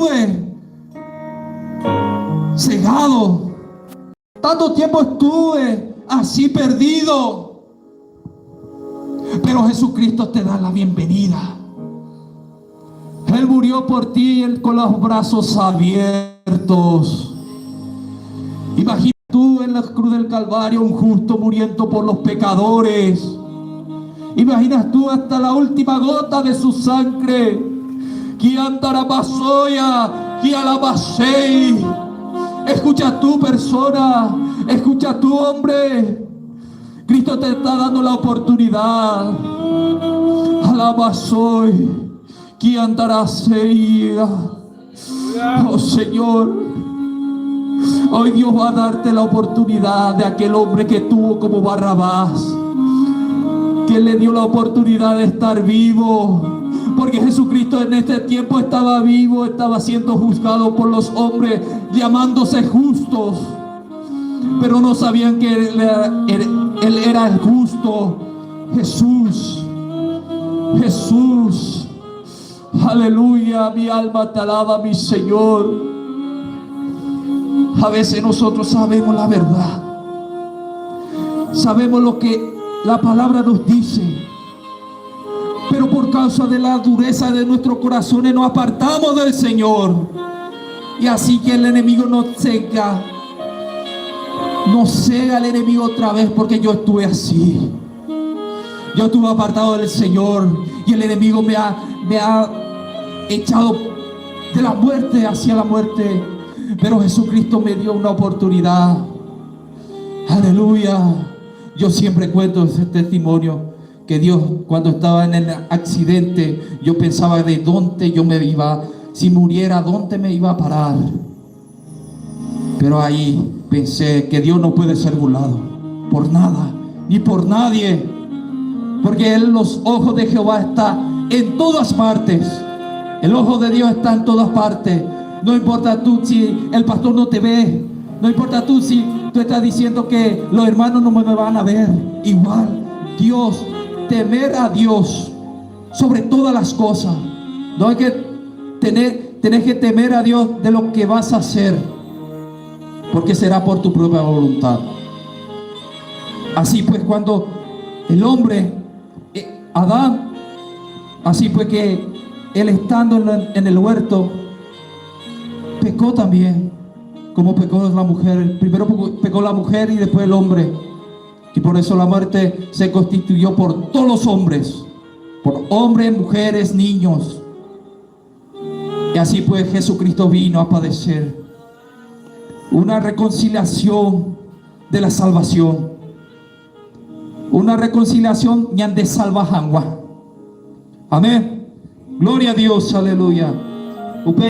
estuve cegado. Tanto tiempo estuve así perdido. Pero Jesucristo te da la bienvenida. Él murió por ti con los brazos abiertos. Imagina tú en la cruz del Calvario, un justo muriendo por los pecadores. Imaginas tú hasta la última gota de su sangre. Que andará pasoya, que alabasei. Escucha tú, persona, escucha tú, hombre. Cristo te está dando la oportunidad. Alabasoy, que andará seia. Oh Señor, hoy Dios va a darte la oportunidad de aquel hombre que tuvo como Barrabás, que le dio la oportunidad de estar vivo. Porque Jesucristo en este tiempo estaba vivo, estaba siendo juzgado por los hombres, llamándose justos, pero no sabían que Él era el justo. Jesús, Jesús, aleluya. Mi alma te alaba, mi Señor. A veces nosotros sabemos la verdad, sabemos lo que la palabra nos dice, pero por causa de la dureza de nuestros corazones nos apartamos del Señor. Y así que el enemigo nos cega el enemigo otra vez, porque yo estuve así. Yo estuve apartado del Señor y el enemigo me ha echado de la muerte hacia la muerte. Pero Jesucristo me dio una oportunidad. Aleluya. Yo siempre cuento ese testimonio, que Dios, cuando estaba en el accidente, yo pensaba de dónde yo me iba, si muriera, dónde me iba a parar. Pero ahí pensé que Dios no puede ser burlado por nada, ni por nadie, porque los ojos de Jehová están en todas partes. El ojo de Dios está en todas partes. No importa tú si el pastor no te ve, no importa tú si tú estás diciendo que los hermanos no me van a ver. Igual, Dios, temer a Dios sobre todas las cosas. No hay que tenés que temer a Dios de lo que vas a hacer, porque será por tu propia voluntad. Así pues, cuando el hombre, Adán, así pues que él estando en el huerto, pecó también, como pecó la mujer. Primero pecó la mujer y después el hombre. Y por eso la muerte se constituyó por todos los hombres, por hombres, mujeres, niños. Y así pues Jesucristo vino a padecer una reconciliación de la salvación, una reconciliación de salvajangua. Amén. Gloria a Dios, aleluya.